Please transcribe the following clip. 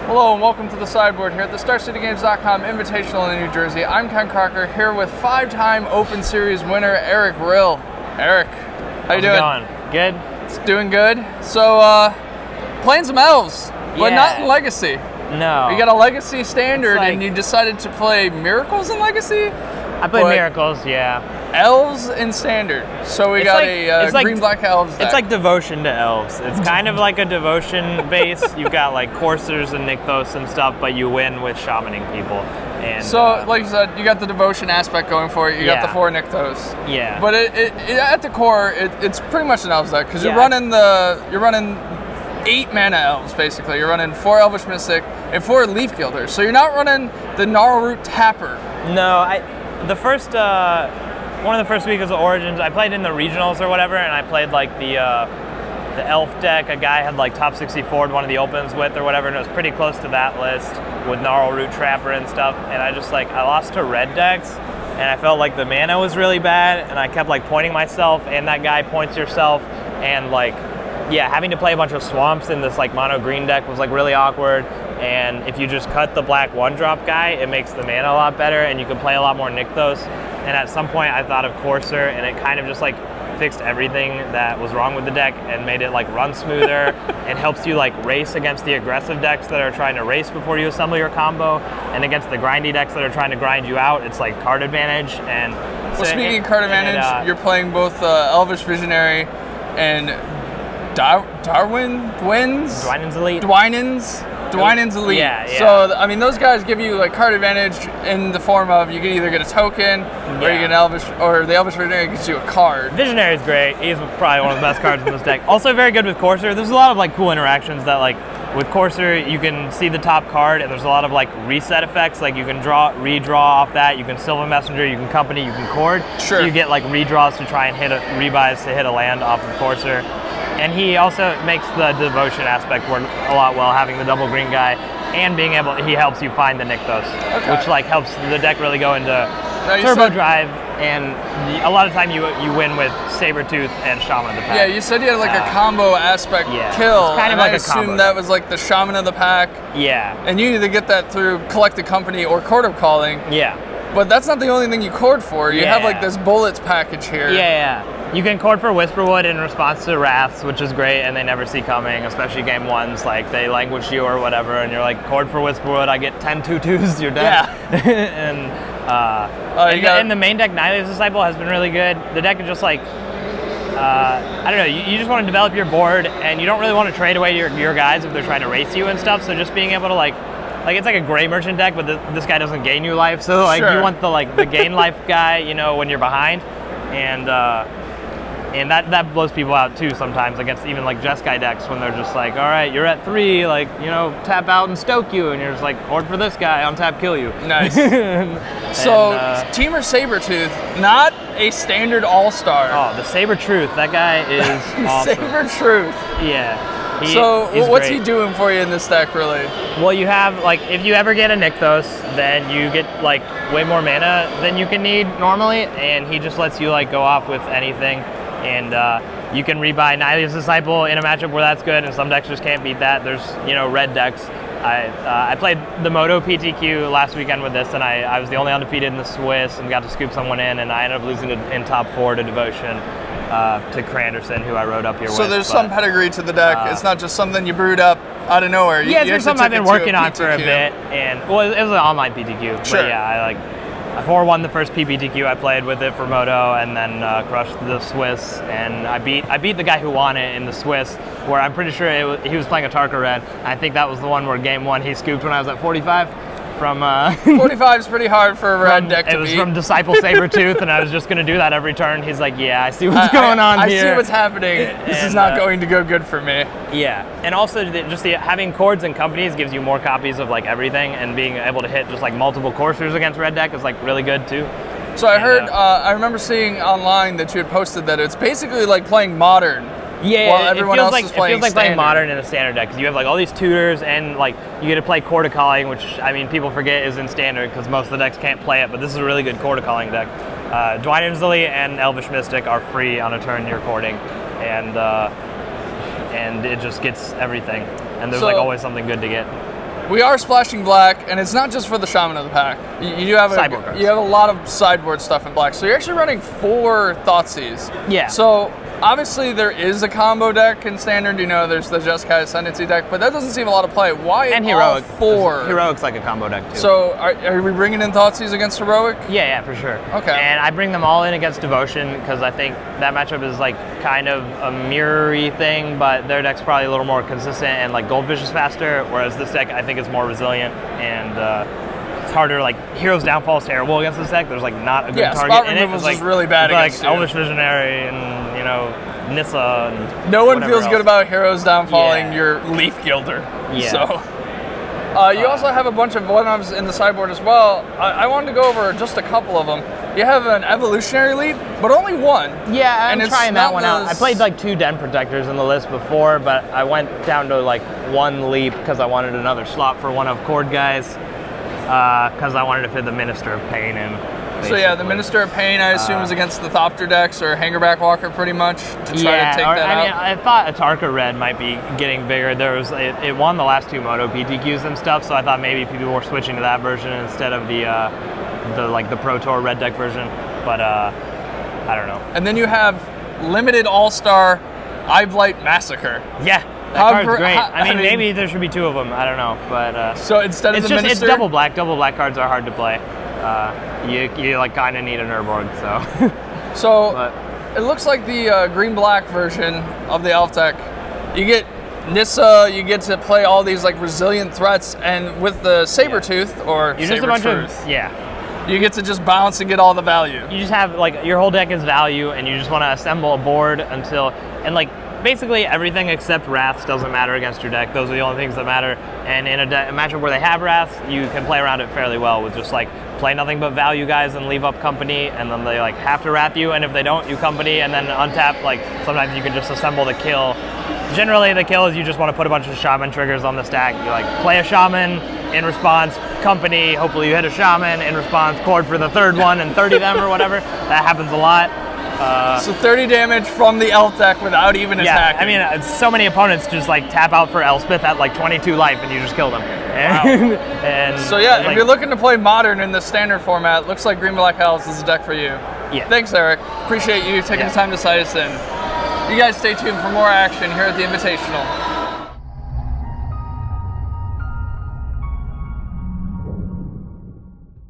Hello and welcome to the Sideboard here at the StarCityGames.com Invitational in New Jersey. I'm Ken Crocker here with five-time Open Series winner Eric Rill. Eric, how you doing? How's it going? Good? It's doing good. So, playing some Elves, but not in Legacy. No. You got a Legacy Standard and you like- decided to play Miracles in Legacy? I played Miracles, yeah. Elves in Standard. So we got a green-black Elves deck. It's like Devotion to Elves. It's kind of like a Devotion base. You've got like Coursers and Nykthos and stuff, but you win with shamaning people. And so, like you said, you got the Devotion aspect going for it. You got the 4 Nykthos. Yeah. But at the core, it's pretty much an Elves deck because you're running 8 mana Elves basically. You're running 4 Elvish Mystic and 4 Leaf Gilders. So you're not running the Gnarlroot Tapper. No, one of the first weeks of Origins, I played in the regionals or whatever, and I played like the Elf deck. A guy had like top 64 one of the opens with or whatever, and it was pretty close to that list with Gnarlroot Trapper and stuff. And I lost to red decks, and I felt like the mana was really bad, and I kept like pointing myself, and that guy points yourself, and like, yeah, having to play a bunch of swamps in this like mono green deck was like really awkward. And if you just cut the black 1-drop guy, it makes the mana a lot better, and you can play a lot more Nykthos. And at some point I thought of Courser, and it kind of just like fixed everything that was wrong with the deck and made it like run smoother. It helps you like race against the aggressive decks that are trying to race before you assemble your combo, and against the grindy decks that are trying to grind you out, it's like card advantage. And well, speaking of card advantage, you're playing both Elvish Visionary and Dwynen's Elite. Yeah. So, I mean, those guys give you like card advantage in the form of you can either get a token or you get an Elvish, or the Elvish Visionary gives you a card. Visionary is great. He's probably one of the best cards in this deck. Also very good with Courser. There's a lot of like cool interactions that like with Courser you can see the top card, and there's a lot of like reset effects. Like you can redraw off that. You can Sylvan Messenger, you can Company, you can Chord. Sure. So you get like redraws to try and hit rebuys to hit a land off of Courser. And he also makes the Devotion aspect work a lot well, having the double green guy, and being able, he helps you find the Nykthos, which like helps the deck really go into turbo drive, and a lot of time you win with Sabertooth and Shaman of the Pack. Yeah, you said you had like a combo aspect kill, it's kind of and like I a combo. assumed that was like the Shaman of the Pack. Yeah. And you either get that through Collected Company or Court of Calling. Yeah. But that's not the only thing you chord for. You have like this bullets package here. Yeah. You can chord for Whisperwood in response to Wraths, which is great, and they never see coming, especially game 1s. Like, they languish you or whatever, and you're like, chord for Whisperwood, I get 10 2/2s, you're dead. Yeah. And the main deck, Nylea's Disciple, has been really good. The deck is just like, I don't know, you just want to develop your board, and you don't really want to trade away your guys if they're trying to race you and stuff, so just being able to like it's like a Gray Merchant deck, but this guy doesn't gain you life, so like you want the gain life guy, you know, when you're behind, and that blows people out too sometimes against even like Jeskai decks when they're just like, all right, you're at 3, like, you know, tap out and stoke you, and you're just like, chord for this guy, untap, kill you. Nice. So Temur Sabertooth, not a standard all-star. Oh, the Sabertooth, that guy is awesome. Sabertooth. Yeah. What's great. he doing for you in this deck, really? Well, you have, like, if you ever get a Nykthos, then you get, like, way more mana than you can need normally, and he just lets you, like, go off with anything. And you can rebuy Nylea's Disciple in a matchup where that's good, and some decks just can't beat that. There's, you know, red decks. I played the Moto PTQ last weekend with this, and I was the only undefeated in the Swiss and got to scoop someone in, and I ended up losing in top 4 to Devotion. To Cranderson, who I rode up here with. So there's some pedigree to the deck. It's not just something you brewed up out of nowhere. Yeah, it's been something I've been working on for a bit, and well, it was an online PTQ. Sure. But yeah, I 4-1 the first PPTQ I played with it for Moto, and then crushed the Swiss, and I beat the guy who won it in the Swiss, where I'm pretty sure he was playing a Tarka Red. I think that was the one where game 1 he scooped when I was at 45. From 45 is pretty hard for a red deck to beat. It was from Disciple Sabertooth, and I was just going to do that every turn. He's like, yeah, I see what's going on here. I see what's happening. This is not going to go good for me. Yeah, and also having Chords and Companies gives you more copies of like everything, and being able to hit just like multiple Coursers against red deck is like really good too. So I heard, I remember seeing online that you had posted that it's basically like playing Modern. Yeah, while everyone else is playing it feels like playing Modern in a standard deck, because you have like all these tutors, and like you get to play Court of Calling, which I mean people forget is in standard because most of the decks can't play it, but this is a really good Court of Calling deck. Dwynen's Elite and Elvish Mystic are free on a turn you're courting, and it just gets everything, and there's like always something good to get. we are splashing black, and it's not just for the Shaman of the Pack. You do have Sideboard cards. you have a lot of sideboard stuff in black. So you're actually running 4 Thoughtseize. Yeah. So obviously there is a combo deck in Standard. You know, there's the Jeskai Ascendancy deck, but that doesn't seem a lot of play. Why And all Heroic. 4? Heroic's like a combo deck too. So are we bringing in Thoughtseize against Heroic? Yeah, for sure. Okay. And I bring them all in against Devotion because I think that matchup is like kind of a mirror-y thing, but their deck's probably a little more consistent and like Goldfish is faster, whereas this deck I think is more resilient and it's harder. Like Hero's Downfall is terrible against this deck. There's like not a good target spot in it. removals It's is really bad like against you. Elvish Visionary and you know Nissa. And No one whatever feels else. good about Heroes downfalling Yeah. your Leaf Gilder. Yeah. So, you also have a bunch of one-ofs in the sideboard as well. I wanted to go over just a couple of them. You have an Evolutionary Leap, but only one. Yeah, I'm And it's trying not that one out. I those- played like 2 Den Protectors in the list before, but I went down to like 1 Leap because I wanted another slot for one of Chord guys. Because I wanted to fit the Minister of Pain in. So yeah, the Minister of Pain, I assume, is against the Thopter decks or Hangerback Walker, pretty much, to try to take that I mean, out. I thought Atarka Red might be getting bigger. It won the last 2 Moto PTQs and stuff, so I thought maybe people were switching to that version instead of the Pro Tour Red deck version. But I don't know. And then you have limited All-Star Eyeblight Massacre. Yeah, that How card's gr- great. how- I mean, I mean- maybe there should be 2 of them. I don't know, but So instead of it's the just Minister, it's double black. Double black cards are hard to play. You like kind of need an Urborg, so. So But- it looks like the green-black version of the Elf deck. You get Nissa, you get to play all these like resilient threats, and with the Sabertooth or You're just a bunch Sabertooth, of yeah. you get to just bounce and get all the value. You just have like your whole deck is value, and you just want to assemble a board until and like basically everything except Wraths doesn't matter against your deck. Those are the only things that matter. And in a matchup where they have Wraths, you can play around it fairly well with just like play nothing but value guys and leave up company, and then they like have to Wrath you, and if they don't, you company, and then untap. Like sometimes you can just assemble the kill. Generally, the kill is you just want to put a bunch of Shaman triggers on the stack. You like play a Shaman, in response, company, hopefully you hit a Shaman, in response, Chord for the 3rd one and 30 them or whatever. That happens a lot. So 30 damage from the Elf deck without even Yeah, attacking. I mean, so many opponents just like tap out for Elspeth at like 22 life and you just kill them. And, and So yeah, like, if you're looking to play Modern in the Standard format, looks like Green Black Hells is a deck for you. Yeah. Thanks, Eric. Appreciate you taking the time to cite us in. You guys stay tuned for more action here at the Invitational.